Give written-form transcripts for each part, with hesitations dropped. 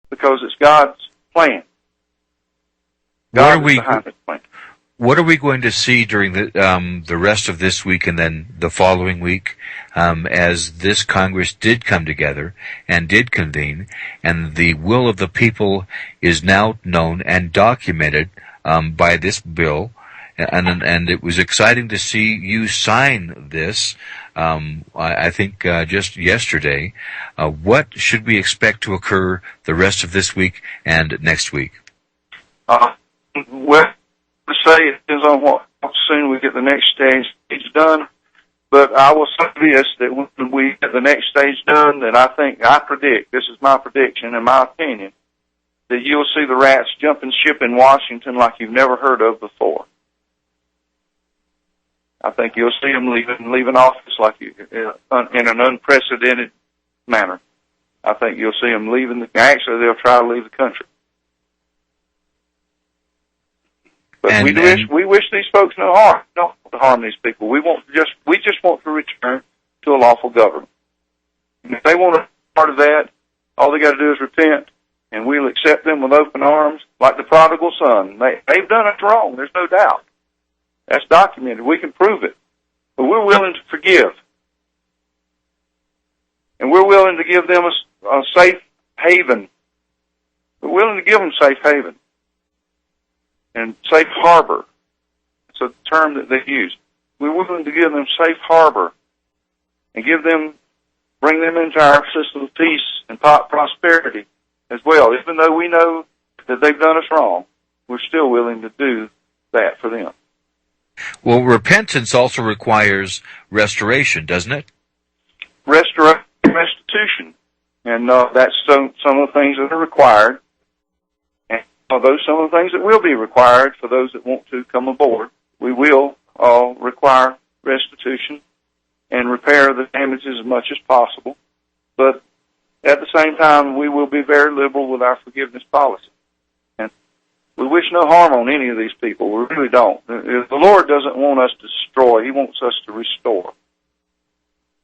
because it's God's plan. God is behind this plan. What are we going to see during the rest of this week and then the following week, as this Congress did come together and did convene, and the will of the people is now known and documented by this bill, and it was exciting to see you sign this. I think just yesterday. What should we expect to occur the rest of this week and next week? Well, to say it depends on how soon we get the next stage done. But I will say this, that when we get the next stage done, then I predict, this is my prediction and my opinion, that you'll see the rats jumping ship in Washington like you've never heard of before. I think you'll see them leaving office like in an unprecedented manner. I think you'll see them leaving. Actually, they'll try to leave the country. But we wish these folks no harm. We don't want to harm these people. We just want to return to a lawful government. And if they want to be part of that, all they got to do is repent, and we'll accept them with open arms, like the prodigal son. They've done us wrong. There's no doubt. That's documented. We can prove it. But we're willing to forgive. And we're willing to give them a safe haven. We're willing to give them safe haven. And safe harbor. It's a term that they use. We're willing to give them safe harbor and bring them into our system of peace and prosperity as well. Even though we know that they've done us wrong, we're still willing to do that for them. Well, repentance also requires restoration, doesn't it? Restitution. And that's some of the things that are required. And those some of the things that will be required for those that want to come aboard. We will require restitution and repair the damages as much as possible. But at the same time, we will be very liberal with our forgiveness policy. We wish no harm on any of these people. We really don't. The Lord doesn't want us to destroy. He wants us to restore.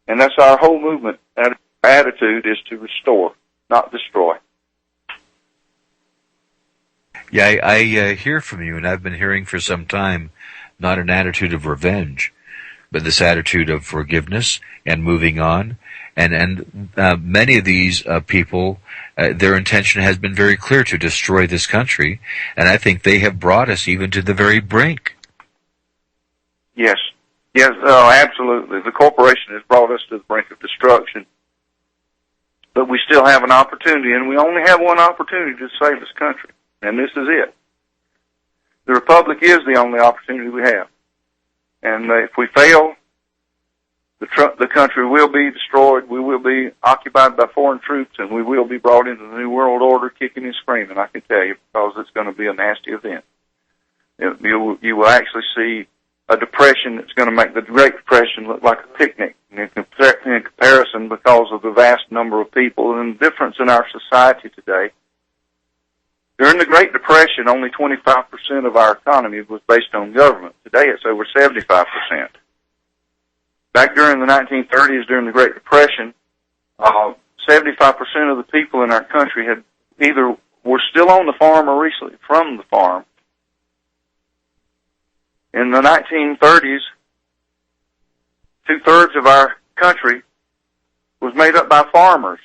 And that's our whole movement. Our attitude is to restore, not destroy. Yeah, I hear from you, and I've been hearing for some time, not an attitude of revenge, but this attitude of forgiveness and moving on. And many of these people, their intention has been very clear to destroy this country, and I think they have brought us even to the very brink. Yes, absolutely. The corporation has brought us to the brink of destruction, but we still have an opportunity, and we only have one opportunity to save this country, and this is it. The Republic is the only opportunity we have, and if we fail, the country will be destroyed, we will be occupied by foreign troops, and we will be brought into the New World Order kicking and screaming, I can tell you, because it's going to be a nasty event. You will actually see a depression that's going to make the Great Depression look like a picnic in comparison because of the vast number of people and the difference in our society today. During the Great Depression, only 25% of our economy was based on government. Today it's over 75%. Back during the 1930s, during the Great Depression, 75% of the people in our country had either were still on the farm or recently from the farm. In the 1930s, 2/3 of our country was made up by farmers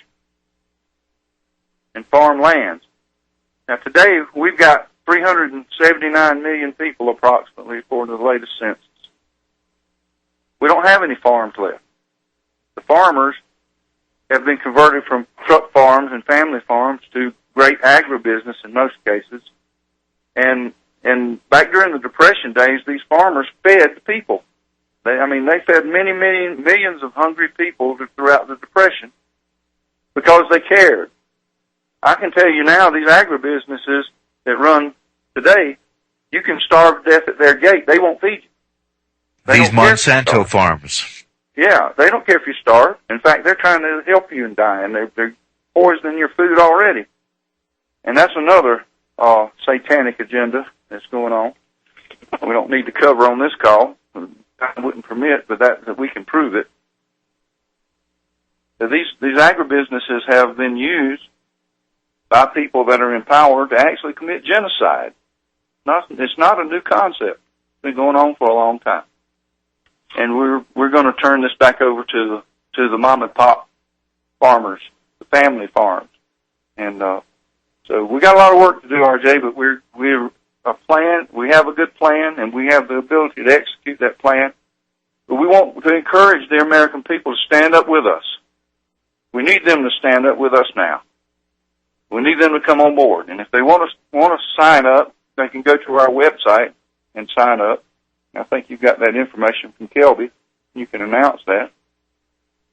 and farm lands. Now today, we've got 379 million people approximately, according to the latest census. We don't have any farms left. The farmers have been converted from truck farms and family farms to great agribusiness in most cases. And back during the Depression days, these farmers fed the people. They fed millions of hungry people throughout the Depression because they cared. I can tell you now, these agribusinesses that run today, you can starve to death at their gate. They won't feed you. These Monsanto farms. Yeah, they don't care if you starve. In fact, they're trying to help you in dying. They're poisoning your food already. And that's another satanic agenda that's going on. We don't need to cover on this call. I wouldn't permit, but that we can prove it. These agribusinesses have been used by people that are in power to actually commit genocide. It's not a new concept. It's been going on for a long time. And we're going to turn this back over to the mom and pop farmers, the family farms. And so we got a lot of work to do, RJ, but we have a good plan, and we have the ability to execute that plan. But we want to encourage the American people to stand up with us. We need them to stand up with us now. We need them to come on board. And if they want to sign up, they can go to our website and sign up. I think you've got that information from Kelby. You can announce that.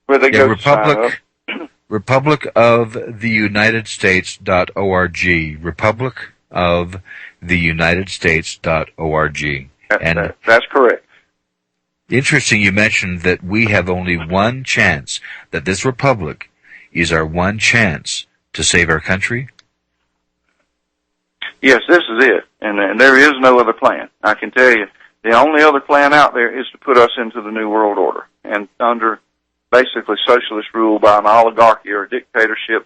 Where they go to sign up. RepublicoftheUnitedStates.org. RepublicoftheUnitedStates.org. That's correct. Interesting you mentioned that we have only one chance, that this republic is our one chance to save our country? Yes, this is it. And there is no other plan. I can tell you, the only other plan out there is to put us into the New World Order and under basically socialist rule by an oligarchy or a dictatorship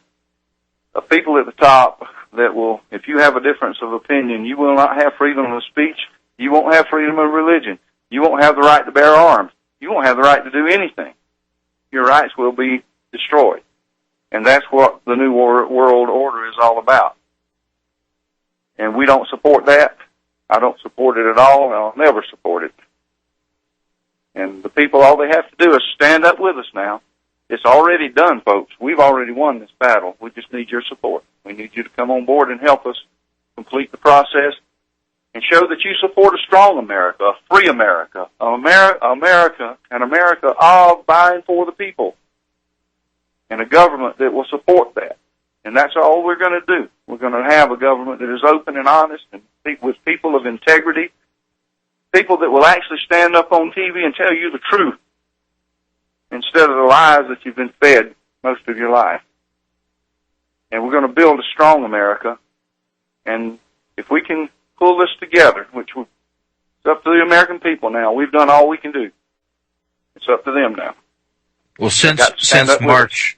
of people at the top that will, if you have a difference of opinion, you will not have freedom of speech. You won't have freedom of religion. You won't have the right to bear arms. You won't have the right to do anything. Your rights will be destroyed. And that's what the New World Order is all about. And we don't support that. I don't support it at all, and I'll never support it. And the people, all they have to do is stand up with us now. It's already done, folks. We've already won this battle. We just need your support. We need you to come on board and help us complete the process and show that you support a strong America, a free America, an America of, by, and for the people, and a government that will support that. And that's all we're going to do. We're going to have a government that is open and honest and with people of integrity, people that will actually stand up on TV and tell you the truth instead of the lies that you've been fed most of your life. And we're going to build a strong America. And if we can pull this together, which it's up to the American people now. We've done all we can do. It's up to them now. Well, since March,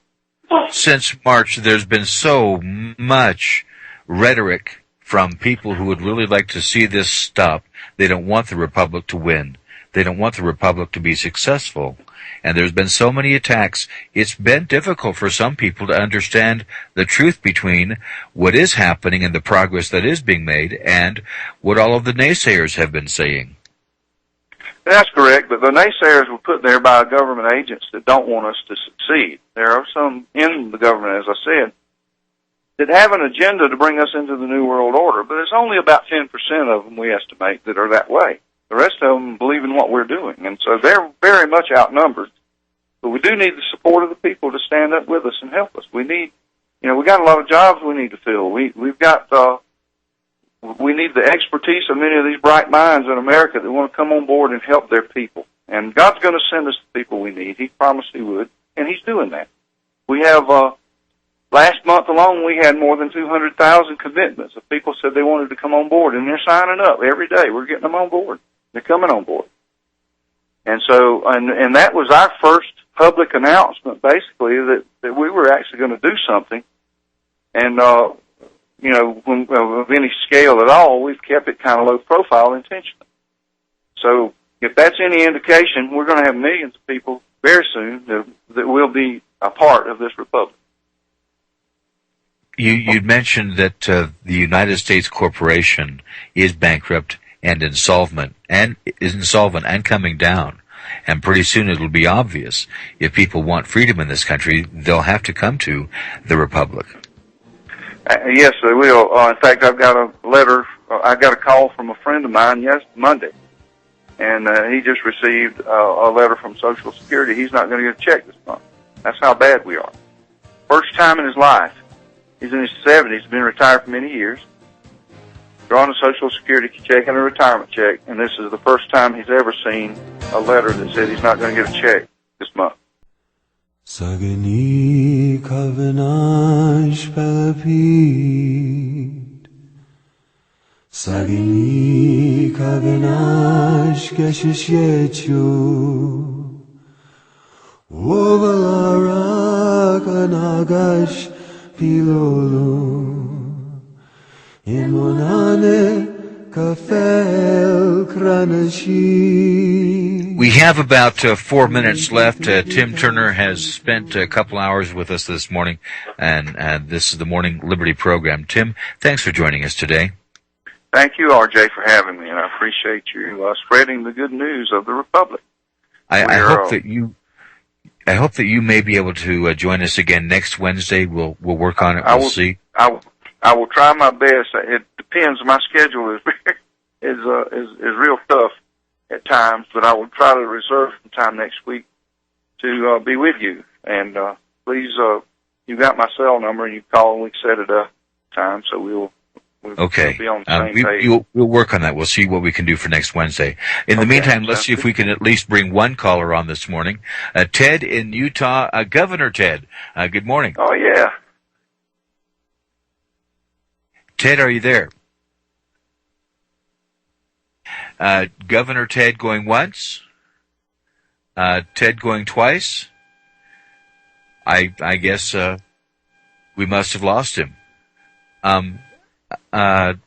there's been so much rhetoric from people who would really like to see this stop. They don't want the Republic to win. They don't want the Republic to be successful. And there's been so many attacks, it's been difficult for some people to understand the truth between what is happening and the progress that is being made and what all of the naysayers have been saying. That's correct, but the naysayers were put there by government agents that don't want us to succeed. There are some in the government, as I said, that have an agenda to bring us into the New World Order, but it's only about 10% of them, we estimate, that are that way. The rest of them believe in what we're doing, and so they're very much outnumbered. But we do need the support of the people to stand up with us and help us. We need, we got a lot of jobs we need to fill. We need the expertise of many of these bright minds in America that want to come on board and help their people. And God's going to send us the people we need. He promised He would, and He's doing that. We have, last month alone, we had more than 200,000 commitments of people said they wanted to come on board, and they're signing up every day. We're getting them on board. They're coming on board. And so, and that was our first public announcement, basically, that we were actually going to do something. And, of any scale at all, we've kept it kind of low profile intentionally. So if that's any indication, we're going to have millions of people very soon that will be a part of this republic. You mentioned that the United States corporation is bankrupt and insolvent and coming down. And pretty soon it'll be obvious. If people want freedom in this country, they'll have to come to the Republic. Yes, they will. In fact, I've got a letter. I got a call from a friend of mine Monday, and he just received a letter from Social Security. He's not going to get a check this month. That's how bad we are. First time in his life. He's in his 70s, been retired for many years, drawing a Social Security check and a retirement check, and this is the first time he's ever seen a letter that said he's not going to get a check this month. Sagani kavanash pelapid Sagani kavanash geshish yechu Wovalara kanagash pilolu We have about 4 minutes left. Tim Turner has spent a couple hours with us this morning, and this is the Morning Liberty program. Tim, thanks for joining us today. Thank you, RJ, for having me, and I appreciate you spreading the good news of the Republic. I hope that you may be able to join us again next Wednesday. We'll work on it. We'll see. I will try my best. It depends. My schedule is real tough at times, but I will try to reserve some time next week to be with you. And please, you got my cell number, and you call and we can set it up time, so we'll be on the same page. We'll work on that. We'll see what we can do for next Wednesday. In the meantime, let's see if we can at least bring one caller on this morning. Ted in Utah. Governor Ted, good morning. Oh, yeah. Ted, are you there? Governor Ted going once? Ted going twice? I guess we must have lost him.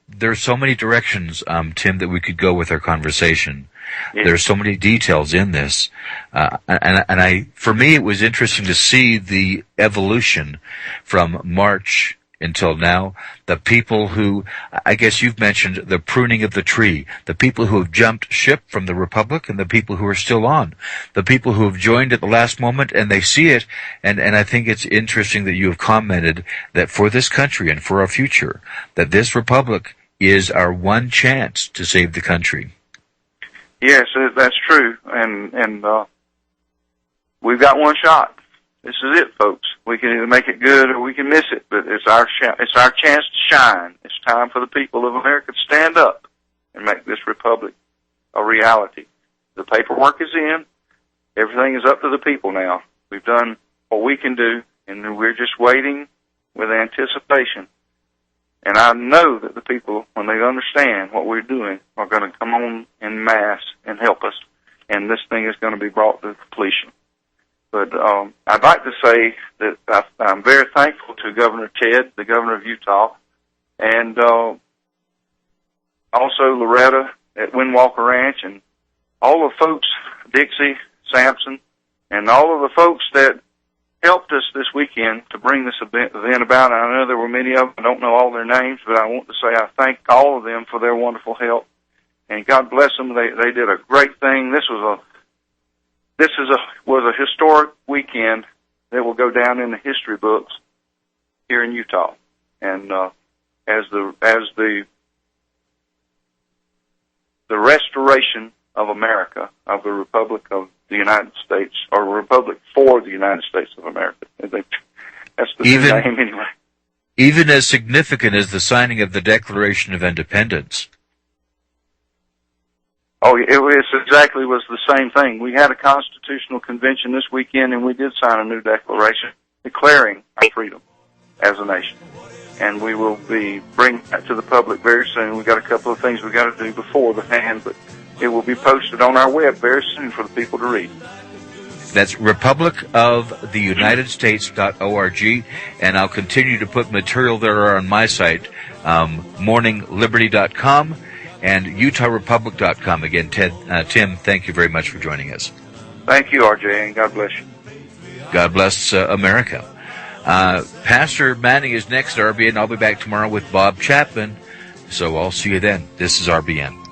There's so many directions, Tim, that we could go with our conversation. Yeah. There's so many details in this, and for me, it was interesting to see the evolution from March until now. The people who, I guess you've mentioned, the pruning of the tree, the people who have jumped ship from the Republic and the people who are still on, the people who have joined at the last moment and they see it, and I think it's interesting that you have commented that for this country and for our future, that this Republic is our one chance to save the country. Yes, that's true, and we've got one shot. This is it, folks. We can either make it good or we can miss it, but it's our chance to shine. It's time for the people of America to stand up and make this Republic a reality. The paperwork is in. Everything is up to the people now. We've done what we can do, and we're just waiting with anticipation. And I know that the people, when they understand what we're doing, are going to come on en masse and help us, and this thing is going to be brought to completion. But I'd like to say that I'm very thankful to Governor Ted, the governor of Utah, and also Loretta at Windwalker Ranch, and all the folks, Dixie, Sampson, and all of the folks that helped us this weekend to bring this event about. I know there were many of them. I don't know all their names, but I want to say I thank all of them for their wonderful help. And God bless them. They did a great thing. This was a historic weekend that will go down in the history books here in Utah. And as the restoration of America, of the Republic of the United States, or Republic for the United States of America. That's the new name anyway. Even as significant as the signing of the Declaration of Independence. Oh, it was the same thing. We had a constitutional convention this weekend, and we did sign a new declaration declaring our freedom as a nation. And we will be bringing that to the public very soon. We've got a couple of things we've got to do before the hand, but it will be posted on our web very soon for the people to read. That's republicoftheunitedstates.org, and I'll continue to put material there on my site, morningliberty.com and utahrepublic.com. Again, Tim, thank you very much for joining us. Thank you, RJ, and God bless you. God bless America. Pastor Manning is next at RBN. I'll be back tomorrow with Bob Chapman, so I'll see you then. This is RBN.